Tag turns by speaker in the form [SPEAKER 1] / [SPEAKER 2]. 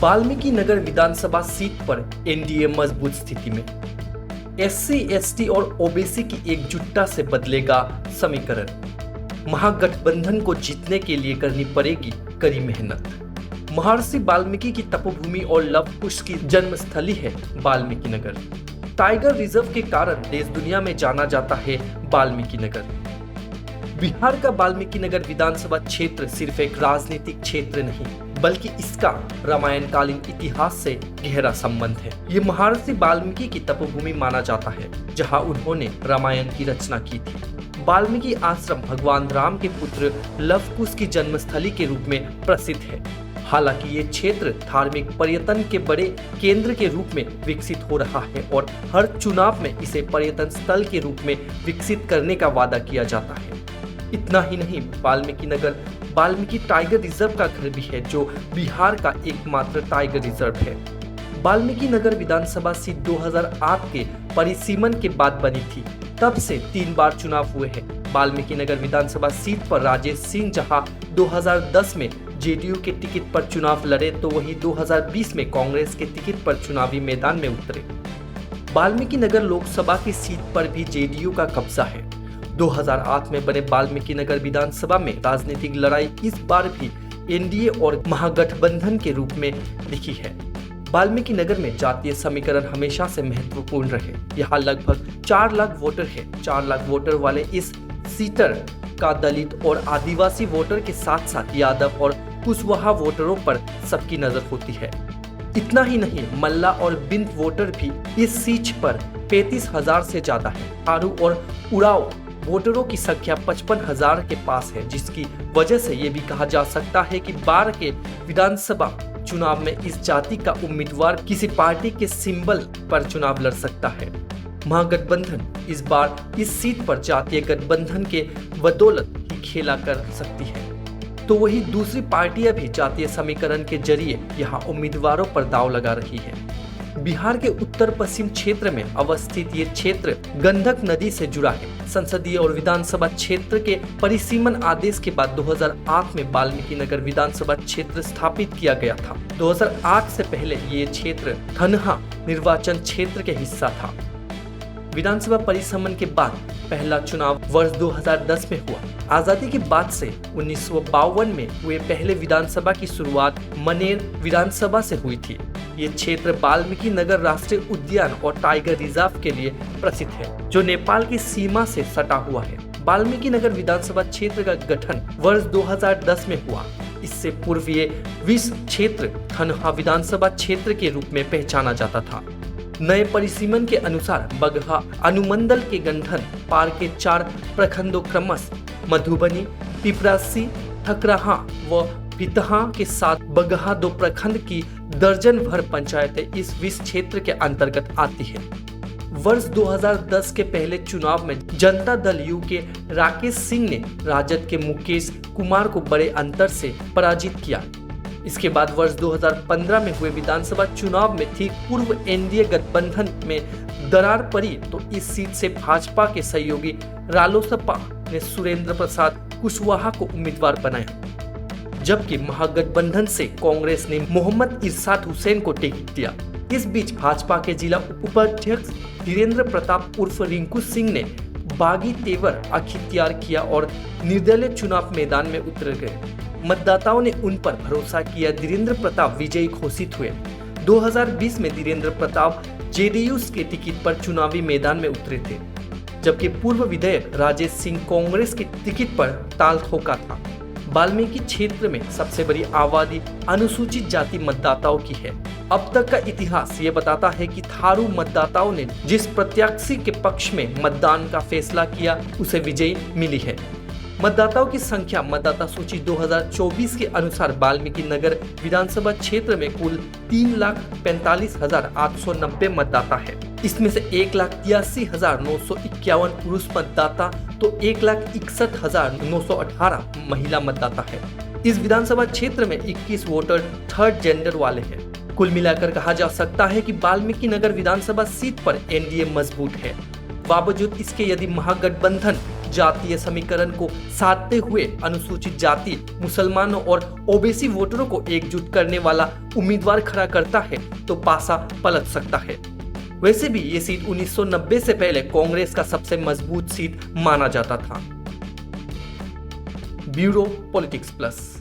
[SPEAKER 1] वाल्मीकि नगर विधानसभा seat पर NDA मजबूत स्थिति में। एससी, एसटी और ओबीसी की एकजुटता से बदलेगा समीकरण। महागठबंधन को जीतने के लिए करनी पड़ेगी कड़ी मेहनत। महर्षि वाल्मीकि की तपोभूमि और लव कुश की जन्मस्थली है वाल्मीकि नगर। टाइगर रिजर्व के कारण देश दुनिया में जाना जाता है वाल्मीकि नगर। बिहार का वाल्मीकि नगर विधानसभा क्षेत्र सिर्फ एक राजनीतिक क्षेत्र नहीं, बल्कि इसका रामायण कालीन इतिहास से गहरा संबंध है। ये महर्षि वाल्मीकि की तपोभूमि माना जाता है, जहां उन्होंने रामायण की रचना की थी। वाल्मीकि आश्रम भगवान राम के पुत्र लव कुश की जन्मस्थली के रूप में प्रसिद्ध है। हालांकि ये क्षेत्र धार्मिक पर्यटन के बड़े केंद्र के रूप में विकसित हो रहा है और हर चुनाव में इसे पर्यटन स्थल के रूप में विकसित करने का वादा किया जाता है। इतना ही नहीं, वाल्मीकि नगर वाल्मीकि टाइगर रिजर्व का घर भी है, जो बिहार का एकमात्र टाइगर रिजर्व है। वाल्मीकि नगर विधानसभा सीट 2008 के परिसीमन के बाद बनी थी। तब से 3 बार चुनाव हुए हैं। वाल्मीकि नगर विधानसभा सीट पर राजेश सिंह जहां 2010 में जेडीयू के टिकट पर चुनाव लड़े, तो वहीं 2020 में कांग्रेस के टिकट पर चुनावी मैदान में उतरे। वाल्मीकि नगर लोकसभा की सीट पर भी जेडीयू का कब्जा है। 2008 में बने वाल्मीकि नगर विधानसभा में राजनीतिक लड़ाई इस बार भी एनडीए और महागठबंधन के रूप में दिखी है। वाल्मीकि नगर में जातीय समीकरण हमेशा से महत्वपूर्ण रहे। यहाँ लगभग 4 लाख वोटर है। 4 लाख वोटर वाले इस सीटर का दलित और आदिवासी वोटर के साथ साथ यादव और कुशवाहा वोटरों पर सबकी नजर होती है। इतना ही नहीं, मल्ला और बिंद वोटर भी इस सीट पर 35,000 से ज्यादा है। थारू और उराव वोटरों की संख्या 55,000 के पास है, जिसकी वजह से ये भी कहा जा सकता है कि बार के विधानसभा चुनाव में इस जाति का उम्मीदवार किसी पार्टी के सिंबल पर चुनाव लड़ सकता है। महागठबंधन इस बार इस सीट पर जातीय गठबंधन के बदौलत ही खेला कर सकती है, तो वही दूसरी पार्टियां भी जातीय समीकरण के जरिए यहाँ उम्मीदवारों पर दांव लगा रही है। बिहार के उत्तर पश्चिम क्षेत्र में अवस्थित ये क्षेत्र गंडक नदी से जुड़ा है। संसदीय और विधानसभा क्षेत्र के परिसीमन आदेश के बाद 2008 में वाल्मीकि नगर विधानसभा क्षेत्र स्थापित किया गया था। 2008 से पहले ये क्षेत्र धनहा निर्वाचन क्षेत्र के हिस्सा था। विधानसभा परिसीमन के बाद पहला चुनाव वर्ष 2010 में हुआ। आजादी के बाद से 1952 में हुए पहले विधानसभा की शुरुआत मनेर विधानसभा से हुई थी। ये क्षेत्र वाल्मीकि नगर राष्ट्रीय उद्यान और टाइगर रिजर्व के लिए प्रसिद्ध है, जो नेपाल की सीमा से सटा हुआ है। वाल्मीकि नगर विधानसभा क्षेत्र का गठन वर्ष 2010 में हुआ। इससे पूर्व ये विस क्षेत्र धनहा विधानसभा क्षेत्र के रूप में पहचाना जाता था। नए परिसीमन के अनुसार बगहा अनुमंडल के गंधन पार के 4 प्रखंडों क्रमशः मधुबनी, पिपरासी, ठकराहा व पितहा के साथ बगहा 2 प्रखंड की दर्जन भर पंचायतें इस विस क्षेत्र के अंतर्गत आती है। वर्ष 2010 के पहले चुनाव में जनता दल यू के राकेश सिंह ने राजद के मुकेश कुमार को बड़े अंतर से पराजित किया। इसके बाद वर्ष 2015 में हुए विधानसभा चुनाव में ठीक पूर्व एनडीए गठबंधन में दरार पड़ी, तो इस सीट से भाजपा के सहयोगी रालोसपा ने सुरेंद्र प्रसाद कुशवाहा को उम्मीदवार बनाया, जबकि महागठबंधन से कांग्रेस ने मोहम्मद इरशाद हुसैन को टिकट दिया। इस बीच भाजपा के जिला उपाध्यक्ष धीरेन्द्र प्रताप उर्फ रिंकू सिंह ने बागी तेवर अख्तियार किया और निर्दलीय चुनाव मैदान में उतर गए। मतदाताओं ने उन पर भरोसा किया। धीरेन्द्र प्रताप विजयी घोषित हुए। 2020 में धीरेन्द्र प्रताप जेडीयू के टिकट पर चुनावी मैदान में उतरे थे, जबकि पूर्व विधायक राजेश सिंह कांग्रेस के टिकट पर ताल ठोका था। वाल्मीकि क्षेत्र में सबसे बड़ी आबादी अनुसूचित जाति मतदाताओं की है। अब तक का इतिहास ये बताता है कि थारू मतदाताओं ने जिस प्रत्याशी के पक्ष में मतदान का फैसला किया, उसे विजयी मिली है। मतदाताओं की संख्या मतदाता सूची 2024 के अनुसार वाल्मीकि नगर विधानसभा क्षेत्र में कुल 3,45,890 मतदाता है। इसमें से 1,83,951 पुरुष मतदाता तो 1,61,918 महिला मतदाता है। इस विधानसभा क्षेत्र में 21 वोटर थर्ड जेंडर वाले हैं। कुल मिलाकर कहा जा सकता है कि वाल्मीकि नगर विधानसभा सीट पर एनडीए मजबूत है। बावजूद इसके यदि महागठबंधन जातीय समीकरण को साधते हुए अनुसूचित जाति, मुसलमानों और ओबीसी वोटरों को एकजुट करने वाला उम्मीदवार खड़ा करता है तो पासा पलट सकता है। वैसे भी ये सीट 1990 से पहले कांग्रेस का सबसे मजबूत सीट माना जाता था। Bureau politics plus.